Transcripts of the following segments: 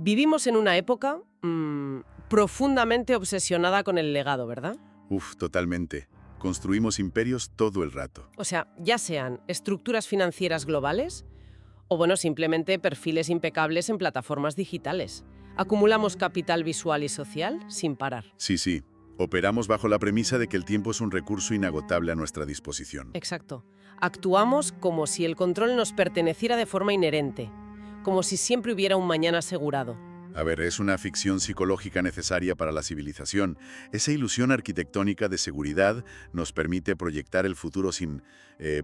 Vivimos en una época profundamente obsesionada con el legado, ¿verdad? Uf, totalmente. Construimos imperios todo el rato. O sea, ya sean estructuras financieras globales o, bueno, simplemente perfiles impecables en plataformas digitales. Acumulamos capital visual y social sin parar. Sí. Operamos bajo la premisa de que el tiempo es un recurso inagotable a nuestra disposición. Exacto. Actuamos como si el control nos perteneciera de forma inherente, como si siempre hubiera un mañana asegurado. A ver, es una ficción psicológica necesaria para la civilización. Esa ilusión arquitectónica de seguridad nos permite proyectar el futuro sin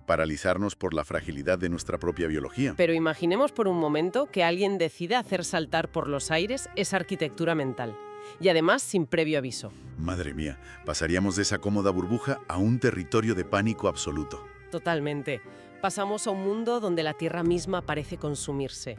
paralizarnos por la fragilidad de nuestra propia biología. Pero imaginemos por un momento que alguien decide hacer saltar por los aires esa arquitectura mental. Y además sin previo aviso. Madre mía, pasaríamos de esa cómoda burbuja a un territorio de pánico absoluto. Totalmente. Pasamos a un mundo donde la Tierra misma parece consumirse.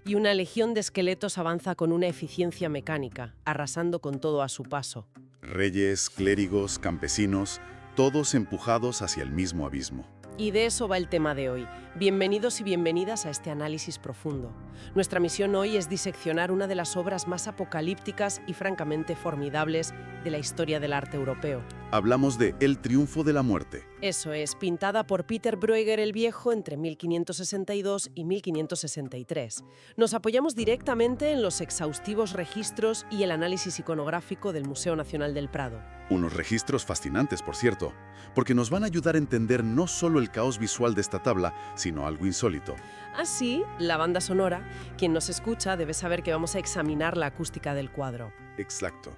Y una legión de esqueletos avanza con una eficiencia mecánica, arrasando con todo a su paso. Reyes, clérigos, campesinos, todos empujados hacia el mismo abismo. Y de eso va el tema de hoy. Bienvenidos y bienvenidas a este análisis profundo. Nuestra misión hoy es diseccionar una de las obras más apocalípticas y francamente formidables de la historia del arte europeo. Hablamos de El triunfo de la muerte. Eso es, pintada por Peter Bruegel el Viejo entre 1562 y 1563. Nos apoyamos directamente en los exhaustivos registros y el análisis iconográfico del Museo Nacional del Prado. Unos registros fascinantes, por cierto, porque nos van a ayudar a entender no solo el caos visual de esta tabla, sino algo insólito. Así, la banda sonora, quien nos escucha debe saber que vamos a examinar la acústica del cuadro. Exacto.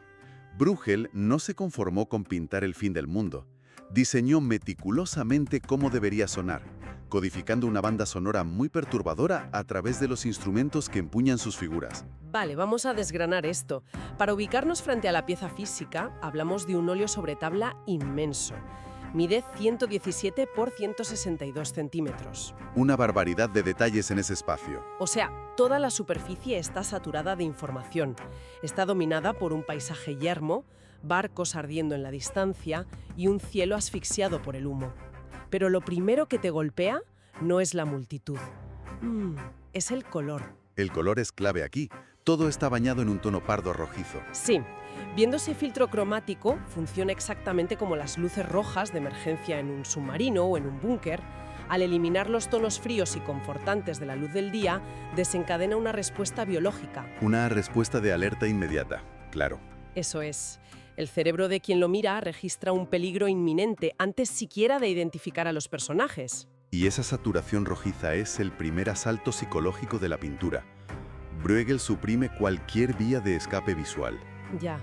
Bruegel no se conformó con pintar el fin del mundo. Diseñó meticulosamente cómo debería sonar, codificando una banda sonora muy perturbadora a través de los instrumentos que empuñan sus figuras. Vale, vamos a desgranar esto. Para ubicarnos frente a la pieza física, hablamos de un óleo sobre tabla inmenso. Mide 117 por 162 centímetros. Una barbaridad de detalles en ese espacio. O sea, toda la superficie está saturada de información. Está dominada por un paisaje yermo, barcos ardiendo en la distancia y un cielo asfixiado por el humo. Pero lo primero que te golpea no es la multitud. Es el color. El color es clave aquí. Todo está bañado en un tono pardo rojizo. Sí. Viendo ese filtro cromático, funciona exactamente como las luces rojas de emergencia en un submarino o en un búnker. Al eliminar los tonos fríos y confortantes de la luz del día, desencadena una respuesta biológica. Una respuesta de alerta inmediata, claro. Eso es. El cerebro de quien lo mira registra un peligro inminente antes siquiera de identificar a los personajes. Y esa saturación rojiza es el primer asalto psicológico de la pintura. Bruegel suprime cualquier vía de escape visual. Ya,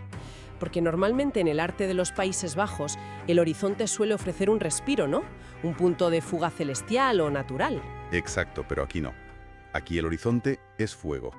porque normalmente en el arte de los Países Bajos el horizonte suele ofrecer un respiro, ¿no? Un punto de fuga celestial o natural. Exacto, pero aquí no. Aquí el horizonte es fuego,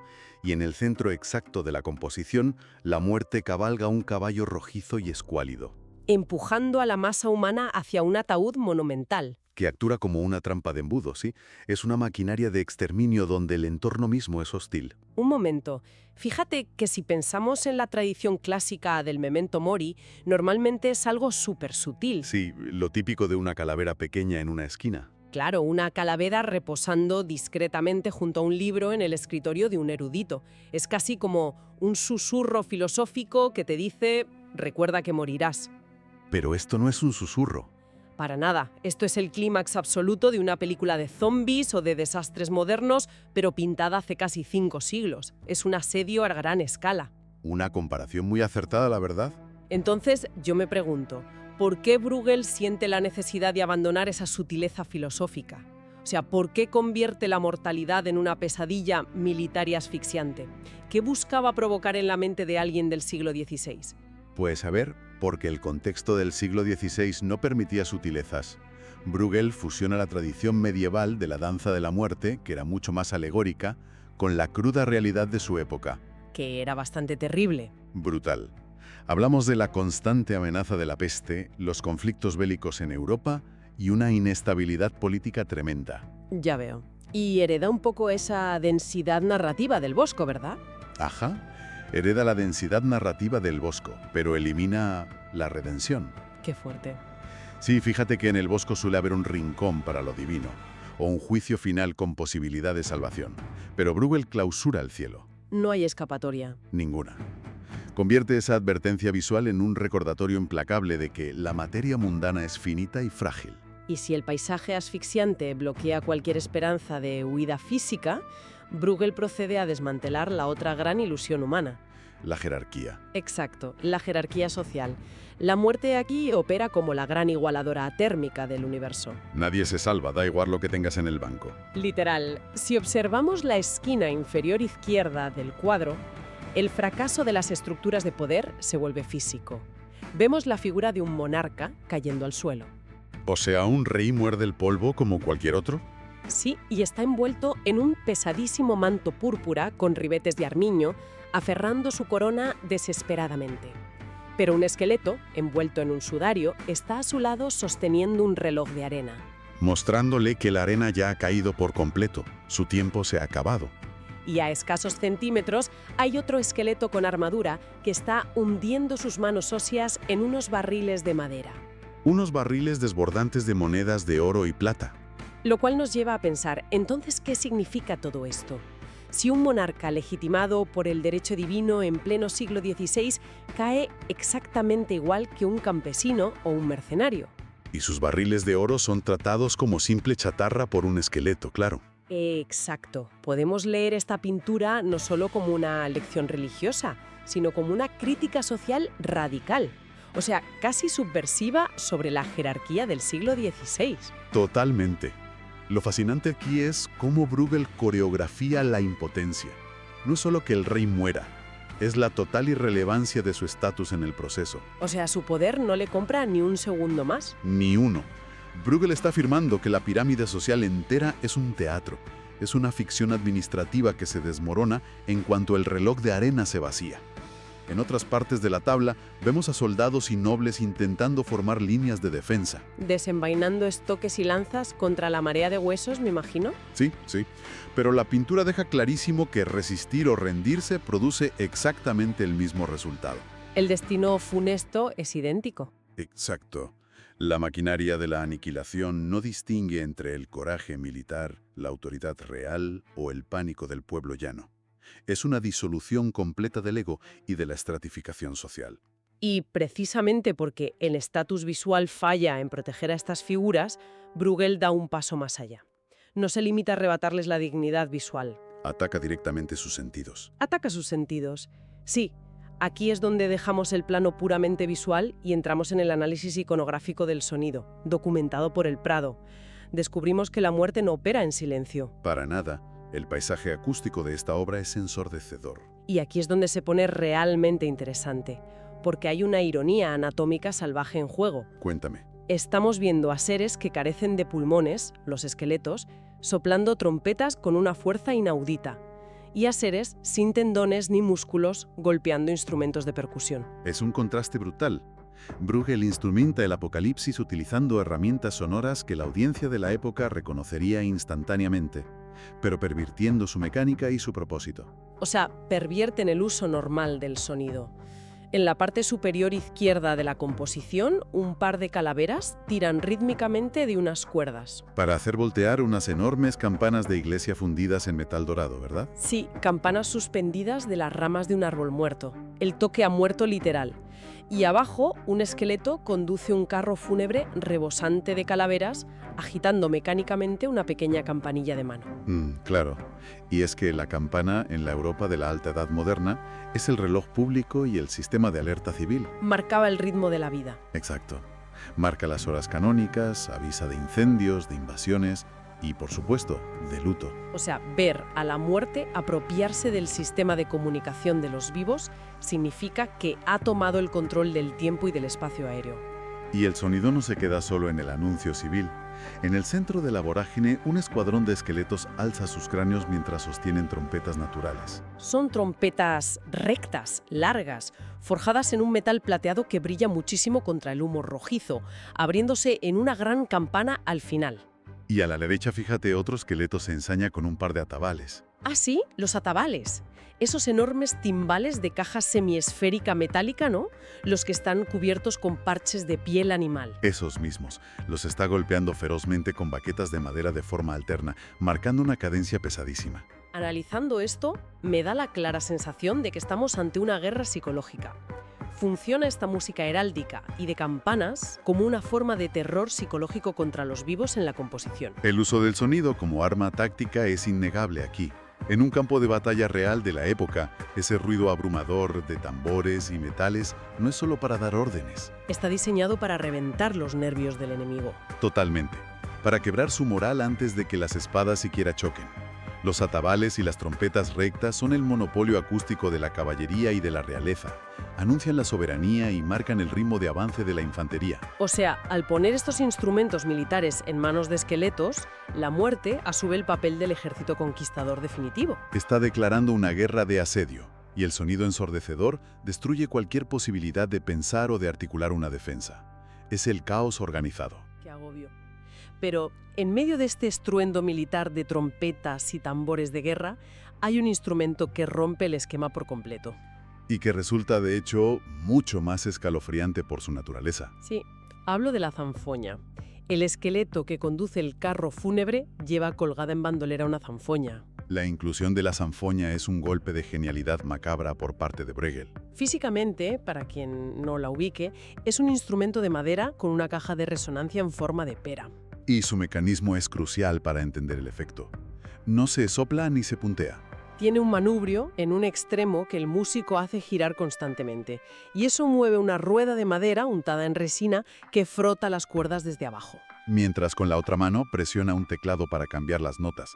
y en el centro exacto de la composición, la muerte cabalga un caballo rojizo y escuálido. Empujando a la masa humana hacia un ataúd monumental. Que actúa como una trampa de embudo, ¿sí? Es una maquinaria de exterminio donde el entorno mismo es hostil. Un momento. Fíjate que si pensamos en la tradición clásica del memento mori, normalmente es algo súper sutil. Sí, lo típico de una calavera pequeña en una esquina. Claro, una calavera reposando discretamente junto a un libro en el escritorio de un erudito. Es casi como un susurro filosófico que te dice, recuerda que morirás. Pero esto no es un susurro. Para nada, esto es el clímax absoluto de una película de zombies o de desastres modernos, pero pintada hace casi 5 siglos. Es un asedio a gran escala. Una comparación muy acertada, la verdad. Entonces, yo me pregunto, ¿por qué Bruegel siente la necesidad de abandonar esa sutileza filosófica? O sea, ¿por qué convierte la mortalidad en una pesadilla militar y asfixiante? ¿Qué buscaba provocar en la mente de alguien del siglo XVI? Pues a ver, porque el contexto del siglo XVI no permitía sutilezas. Bruegel fusiona la tradición medieval de la danza de la muerte, que era mucho más alegórica, con la cruda realidad de su época. Que era bastante terrible. Brutal. Hablamos de la constante amenaza de la peste, los conflictos bélicos en Europa y una inestabilidad política tremenda. Ya veo. Y hereda un poco esa densidad narrativa del Bosco, ¿verdad? Ajá. Hereda la densidad narrativa del Bosco, pero elimina la redención. Qué fuerte. Sí, fíjate que en el Bosco suele haber un rincón para lo divino, o un juicio final con posibilidad de salvación. Pero Bruegel clausura el cielo. No hay escapatoria. Ninguna. Convierte esa advertencia visual en un recordatorio implacable de que la materia mundana es finita y frágil. Y si el paisaje asfixiante bloquea cualquier esperanza de huida física, Bruegel procede a desmantelar la otra gran ilusión humana. La jerarquía. Exacto, la jerarquía social. La muerte aquí opera como la gran igualadora térmica del universo. Nadie se salva, da igual lo que tengas en el banco. Literal, si observamos la esquina inferior izquierda del cuadro, el fracaso de las estructuras de poder se vuelve físico. Vemos la figura de un monarca cayendo al suelo. O sea, un rey muerde el polvo como cualquier otro. Sí, y está envuelto en un pesadísimo manto púrpura con ribetes de armiño, aferrando su corona desesperadamente. Pero un esqueleto, envuelto en un sudario, está a su lado sosteniendo un reloj de arena. Mostrándole que la arena ya ha caído por completo, su tiempo se ha acabado. Y a escasos centímetros hay otro esqueleto con armadura que está hundiendo sus manos óseas en unos barriles de madera. Unos barriles desbordantes de monedas de oro y plata. Lo cual nos lleva a pensar, entonces, ¿qué significa todo esto? Si un monarca legitimado por el derecho divino en pleno siglo XVI cae exactamente igual que un campesino o un mercenario. Y sus barriles de oro son tratados como simple chatarra por un esqueleto, claro. Exacto. Podemos leer esta pintura no solo como una lección religiosa, sino como una crítica social radical. O sea, casi subversiva sobre la jerarquía del siglo XVI. Totalmente. Lo fascinante aquí es cómo Bruegel coreografía la impotencia. No es solo que el rey muera, es la total irrelevancia de su estatus en el proceso. O sea, su poder no le compra ni un segundo más. Ni uno. Bruegel está afirmando que la pirámide social entera es un teatro. Es una ficción administrativa que se desmorona en cuanto el reloj de arena se vacía. En otras partes de la tabla vemos a soldados y nobles intentando formar líneas de defensa. Desenvainando estoques y lanzas contra la marea de huesos, me imagino. Sí, sí. Pero la pintura deja clarísimo que resistir o rendirse produce exactamente el mismo resultado. El destino funesto es idéntico. Exacto. La maquinaria de la aniquilación no distingue entre el coraje militar, la autoridad real o el pánico del pueblo llano. Es una disolución completa del ego y de la estratificación social. Y precisamente porque el estatus visual falla en proteger a estas figuras, Bruegel da un paso más allá. No se limita a arrebatarles la dignidad visual. Ataca directamente sus sentidos. Ataca sus sentidos. Sí, aquí es donde dejamos el plano puramente visual y entramos en el análisis iconográfico del sonido, documentado por el Prado. Descubrimos que la muerte no opera en silencio. Para nada. El paisaje acústico de esta obra es ensordecedor. Y aquí es donde se pone realmente interesante, porque hay una ironía anatómica salvaje en juego. Cuéntame. Estamos viendo a seres que carecen de pulmones, los esqueletos, soplando trompetas con una fuerza inaudita, y a seres sin tendones ni músculos golpeando instrumentos de percusión. Es un contraste brutal. Bruegel instrumenta el apocalipsis utilizando herramientas sonoras que la audiencia de la época reconocería instantáneamente, pero pervirtiendo su mecánica y su propósito. O sea, pervierten el uso normal del sonido. En la parte superior izquierda de la composición, un par de calaveras tiran rítmicamente de unas cuerdas. Para hacer voltear unas enormes campanas de iglesia fundidas en metal dorado, ¿verdad? Sí, campanas suspendidas de las ramas de un árbol muerto. El toque a muerto literal. Y abajo, un esqueleto conduce un carro fúnebre rebosante de calaveras, agitando mecánicamente una pequeña campanilla de mano. Claro. Y es que la campana, en la Europa de la Alta Edad Moderna, es el reloj público y el sistema de alerta civil. Marcaba el ritmo de la vida. Exacto. Marca las horas canónicas, avisa de incendios, de invasiones y, por supuesto, de luto. O sea, ver a la muerte apropiarse del sistema de comunicación de los vivos significa que ha tomado el control del tiempo y del espacio aéreo. Y el sonido no se queda solo en el anuncio civil. En el centro de la vorágine, un escuadrón de esqueletos alza sus cráneos mientras sostienen trompetas naturales. Son trompetas rectas, largas, forjadas en un metal plateado que brilla muchísimo contra el humo rojizo, abriéndose en una gran campana al final. Y a la derecha, fíjate, otro esqueleto se ensaña con un par de atabales. Ah, sí, los atabales. Esos enormes timbales de caja semiesférica metálica, ¿no? Los que están cubiertos con parches de piel animal. Esos mismos. Los está golpeando ferozmente con baquetas de madera de forma alterna, marcando una cadencia pesadísima. Analizando esto, me da la clara sensación de que estamos ante una guerra psicológica. Funciona esta música heráldica y de campanas como una forma de terror psicológico contra los vivos en la composición. El uso del sonido como arma táctica es innegable aquí. En un campo de batalla real de la época, ese ruido abrumador de tambores y metales no es solo para dar órdenes. Está diseñado para reventar los nervios del enemigo. Totalmente. Para quebrar su moral antes de que las espadas siquiera choquen. Los atabales y las trompetas rectas son el monopolio acústico de la caballería y de la realeza. Anuncian la soberanía y marcan el ritmo de avance de la infantería. O sea, al poner estos instrumentos militares en manos de esqueletos, la muerte asume el papel del ejército conquistador definitivo. Está declarando una guerra de asedio, y el sonido ensordecedor destruye cualquier posibilidad de pensar o de articular una defensa. Es el caos organizado. ¡Qué agobio! Pero, en medio de este estruendo militar de trompetas y tambores de guerra, hay un instrumento que rompe el esquema por completo. Y que resulta, de hecho, mucho más escalofriante por su naturaleza. Sí, hablo de la zanfoña. El esqueleto que conduce el carro fúnebre lleva colgada en bandolera una zanfoña. La inclusión de la zanfoña es un golpe de genialidad macabra por parte de Bruegel. Físicamente, para quien no la ubique, es un instrumento de madera con una caja de resonancia en forma de pera. Y su mecanismo es crucial para entender el efecto. No se sopla ni se puntea. Tiene un manubrio en un extremo que el músico hace girar constantemente, y eso mueve una rueda de madera untada en resina que frota las cuerdas desde abajo. Mientras con la otra mano presiona un teclado para cambiar las notas.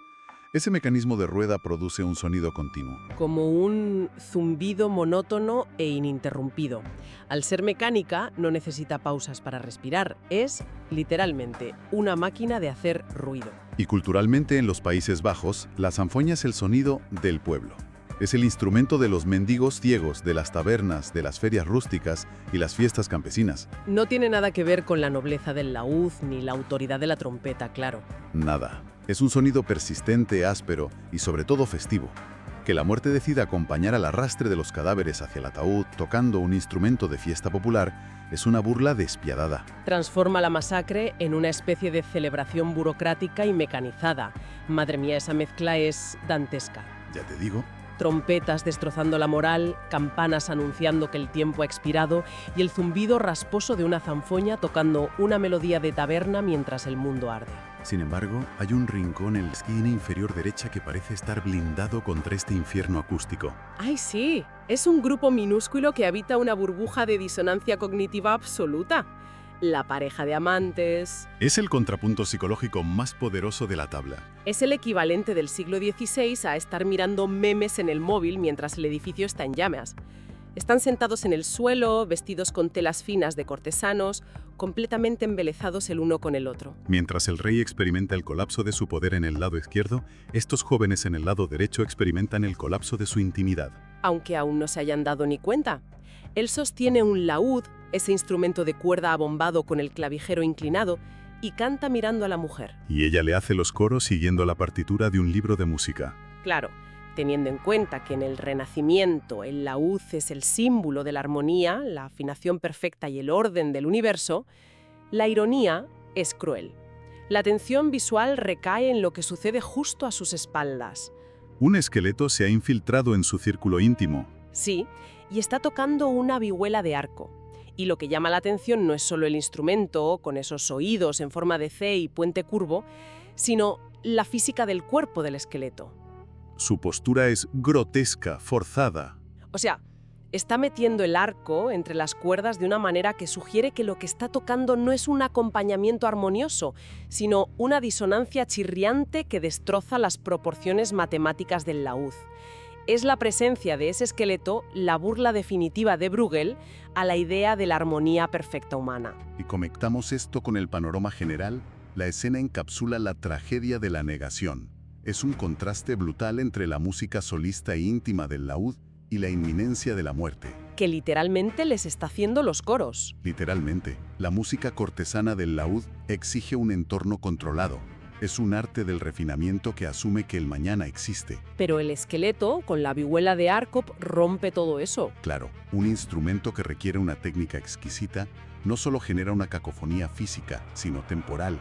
Ese mecanismo de rueda produce un sonido continuo. Como un zumbido monótono e ininterrumpido. Al ser mecánica, no necesita pausas para respirar. Es, literalmente, una máquina de hacer ruido. Y culturalmente en los Países Bajos, la zanfoña es el sonido del pueblo. Es el instrumento de los mendigos ciegos, de las tabernas, de las ferias rústicas y las fiestas campesinas. No tiene nada que ver con la nobleza del laúd ni la autoridad de la trompeta, claro. Nada. Es un sonido persistente, áspero y sobre todo festivo. Que la muerte decida acompañar al arrastre de los cadáveres hacia el ataúd tocando un instrumento de fiesta popular es una burla despiadada. Transforma la masacre en una especie de celebración burocrática y mecanizada. Madre mía, esa mezcla es dantesca. Ya te digo. Trompetas destrozando la moral, campanas anunciando que el tiempo ha expirado y el zumbido rasposo de una zanfoña tocando una melodía de taberna mientras el mundo arde. Sin embargo, hay un rincón en la esquina inferior derecha que parece estar blindado contra este infierno acústico. ¡Ay, sí! Es un grupo minúsculo que habita una burbuja de disonancia cognitiva absoluta. La pareja de amantes. Es el contrapunto psicológico más poderoso de la tabla. Es el equivalente del siglo XVI a estar mirando memes en el móvil mientras el edificio está en llamas. Están sentados en el suelo, vestidos con telas finas de cortesanos, completamente embelezados el uno con el otro. Mientras el rey experimenta el colapso de su poder en el lado izquierdo, estos jóvenes en el lado derecho experimentan el colapso de su intimidad. Aunque aún no se hayan dado ni cuenta. Él sostiene un laúd, ese instrumento de cuerda abombado con el clavijero inclinado, y canta mirando a la mujer. Y ella le hace los coros siguiendo la partitura de un libro de música. Claro, teniendo en cuenta que en el Renacimiento el laúd es el símbolo de la armonía, la afinación perfecta y el orden del universo, la ironía es cruel. La atención visual recae en lo que sucede justo a sus espaldas. Un esqueleto se ha infiltrado en su círculo íntimo. Sí, y está tocando una vihuela de arco. Y lo que llama la atención no es solo el instrumento, con esos oídos en forma de C y puente curvo, sino la física del cuerpo del esqueleto. Su postura es grotesca, forzada. O sea, está metiendo el arco entre las cuerdas de una manera que sugiere que lo que está tocando no es un acompañamiento armonioso, sino una disonancia chirriante que destroza las proporciones matemáticas del laúd. Es la presencia de ese esqueleto la burla definitiva de Bruegel a la idea de la armonía perfecta humana. Y conectamos esto con el panorama general, la escena encapsula la tragedia de la negación. Es un contraste brutal entre la música solista e íntima del laúd y la inminencia de la muerte. Que literalmente les está haciendo los coros. Literalmente, la música cortesana del laúd exige un entorno controlado. Es un arte del refinamiento que asume que el mañana existe. Pero el esqueleto, con la vihuela de Arcop, rompe todo eso. Claro, un instrumento que requiere una técnica exquisita no solo genera una cacofonía física, sino temporal.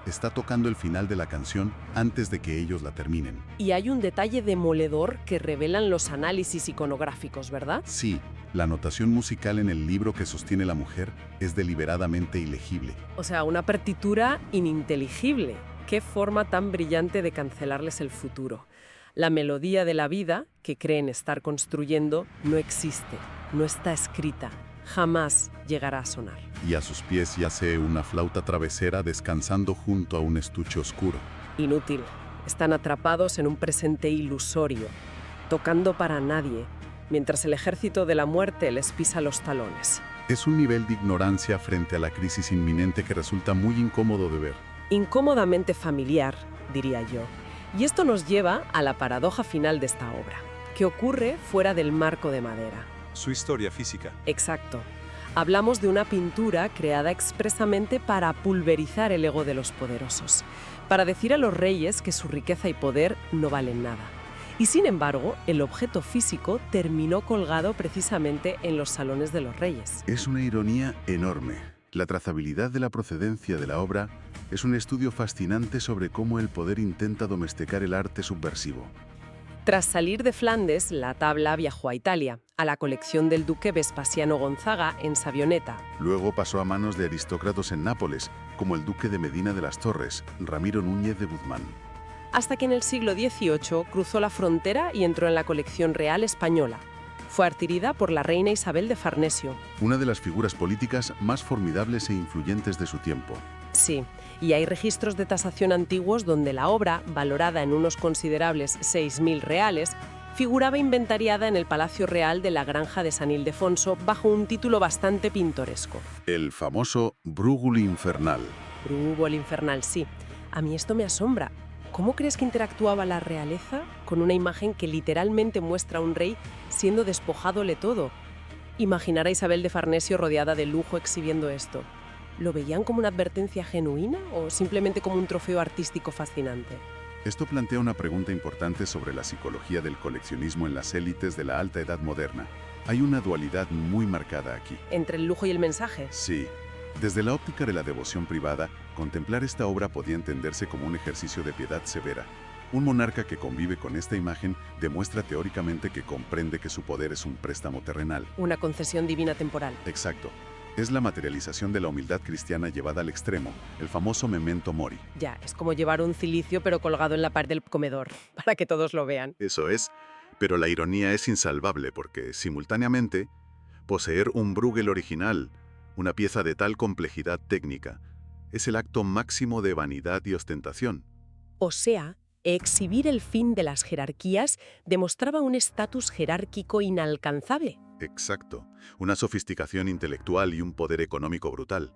está tocando el final de la canción antes de que ellos la terminen. Y hay un detalle demoledor que revelan los análisis iconográficos, ¿verdad? Sí, la notación musical en el libro que sostiene la mujer es deliberadamente ilegible. O sea, una partitura ininteligible. Qué forma tan brillante de cancelarles el futuro. La melodía de la vida que creen estar construyendo no existe, no está escrita, jamás llegará a sonar. Y a sus pies yace una flauta travesera descansando junto a un estuche oscuro. Inútil. Están atrapados en un presente ilusorio, tocando para nadie, mientras el ejército de la muerte les pisa los talones. Es un nivel de ignorancia frente a la crisis inminente que resulta muy incómodo de ver. Incómodamente familiar, diría yo. Y esto nos lleva a la paradoja final de esta obra, que ocurre fuera del marco de madera. Su historia física. Exacto. Hablamos de una pintura creada expresamente para pulverizar el ego de los poderosos, para decir a los reyes que su riqueza y poder no valen nada. Y sin embargo, el objeto físico terminó colgado precisamente en los salones de los reyes. Es una ironía enorme. La trazabilidad de la procedencia de la obra es un estudio fascinante sobre cómo el poder intenta domesticar el arte subversivo. Tras salir de Flandes, la tabla viajó a Italia, a la colección del duque Vespasiano Gonzaga en Savioneta. Luego pasó a manos de aristócratas en Nápoles, como el duque de Medina de las Torres, Ramiro Núñez de Guzmán. Hasta que en el siglo XVIII cruzó la frontera y entró en la colección real española. Fue adquirida por la reina Isabel de Farnesio. Una de las figuras políticas más formidables e influyentes de su tiempo. Sí, y hay registros de tasación antiguos donde la obra, valorada en unos considerables 6.000 reales, figuraba inventariada en el Palacio Real de la Granja de San Ildefonso bajo un título bastante pintoresco. El famoso Brúgul Infernal. Brúgul Infernal, sí. A mí esto me asombra. ¿Cómo crees que interactuaba la realeza con una imagen que literalmente muestra a un rey siendo despojadole todo? Imaginar a Isabel de Farnesio rodeada de lujo exhibiendo esto. ¿Lo veían como una advertencia genuina o simplemente como un trofeo artístico fascinante? Esto plantea una pregunta importante sobre la psicología del coleccionismo en las élites de la alta edad moderna. Hay una dualidad muy marcada aquí. ¿Entre el lujo y el mensaje? Sí. Desde la óptica de la devoción privada, contemplar esta obra podía entenderse como un ejercicio de piedad severa. Un monarca que convive con esta imagen demuestra teóricamente que comprende que su poder es un préstamo terrenal. Una concesión divina temporal. Exacto. Es la materialización de la humildad cristiana llevada al extremo, el famoso memento mori. Ya, es como llevar un cilicio pero colgado en la pared del comedor, para que todos lo vean. Eso es, pero la ironía es insalvable porque, simultáneamente, poseer un Bruegel original, una pieza de tal complejidad técnica, es el acto máximo de vanidad y ostentación. O sea, exhibir el fin de las jerarquías demostraba un estatus jerárquico inalcanzable. Exacto, una sofisticación intelectual y un poder económico brutal.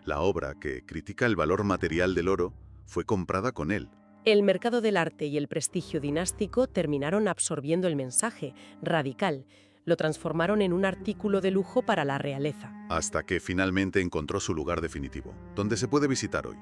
La obra, que critica el valor material del oro, fue comprada con él. El mercado del arte y el prestigio dinástico terminaron absorbiendo el mensaje radical. Lo transformaron en un artículo de lujo para la realeza. Hasta que finalmente encontró su lugar definitivo, donde se puede visitar hoy.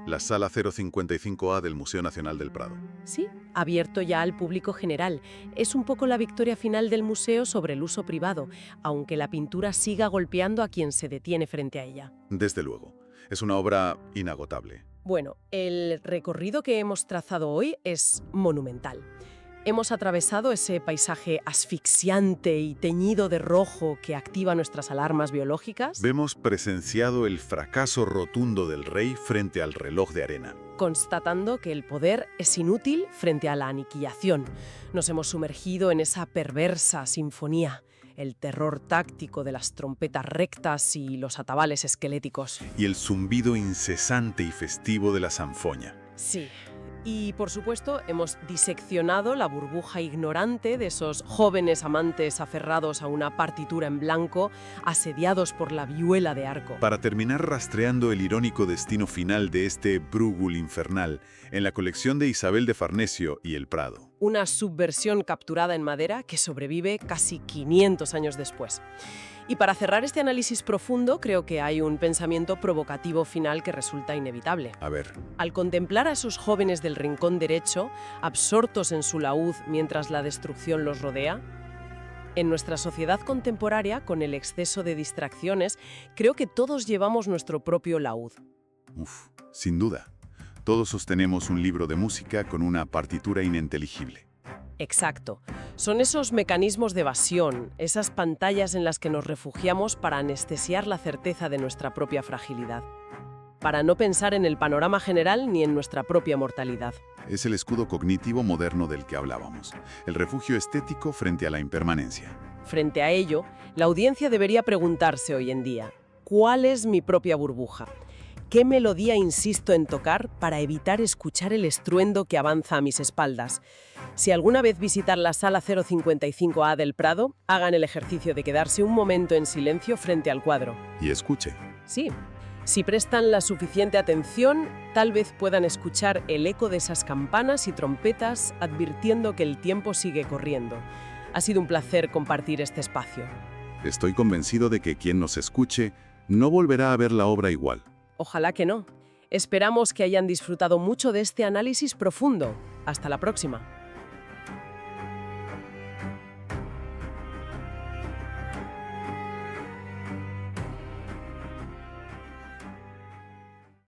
La Sala 055A del Museo Nacional del Prado. Sí, abierto ya al público general. Es un poco la victoria final del museo sobre el uso privado, aunque la pintura siga golpeando a quien se detiene frente a ella. Desde luego, es una obra inagotable. Bueno, el recorrido que hemos trazado hoy es monumental. Hemos atravesado ese paisaje asfixiante y teñido de rojo que activa nuestras alarmas biológicas. Vemos presenciado el fracaso rotundo del rey frente al reloj de arena. Constatando que el poder es inútil frente a la aniquilación. Nos hemos sumergido en esa perversa sinfonía, el terror táctico de las trompetas rectas y los atabales esqueléticos. Y el zumbido incesante y festivo de la sanfoña. Sí. Y, por supuesto, hemos diseccionado la burbuja ignorante de esos jóvenes amantes aferrados a una partitura en blanco, asediados por la vihuela de arco. Para terminar rastreando el irónico destino final de este Bruegel infernal en la colección de Isabel de Farnesio y el Prado. Una subversión capturada en madera que sobrevive casi 500 años después. Y para cerrar este análisis profundo, creo que hay un pensamiento provocativo final que resulta inevitable. A ver. Al contemplar a esos jóvenes del rincón derecho, absortos en su laúd mientras la destrucción los rodea, en nuestra sociedad contemporánea, con el exceso de distracciones, creo que todos llevamos nuestro propio laúd. Sin duda. Todos sostenemos un libro de música con una partitura ininteligible. Exacto. Son esos mecanismos de evasión, esas pantallas en las que nos refugiamos para anestesiar la certeza de nuestra propia fragilidad, para no pensar en el panorama general ni en nuestra propia mortalidad. Es el escudo cognitivo moderno del que hablábamos, el refugio estético frente a la impermanencia. Frente a ello, la audiencia debería preguntarse hoy en día, ¿cuál es mi propia burbuja? ¿Qué melodía insisto en tocar para evitar escuchar el estruendo que avanza a mis espaldas? Si alguna vez visitan la sala 055A del Prado, hagan el ejercicio de quedarse un momento en silencio frente al cuadro. Y escuche. Sí. Si prestan la suficiente atención, tal vez puedan escuchar el eco de esas campanas y trompetas advirtiendo que el tiempo sigue corriendo. Ha sido un placer compartir este espacio. Estoy convencido de que quien nos escuche no volverá a ver la obra igual. Ojalá que no. Esperamos que hayan disfrutado mucho de este análisis profundo. Hasta la próxima.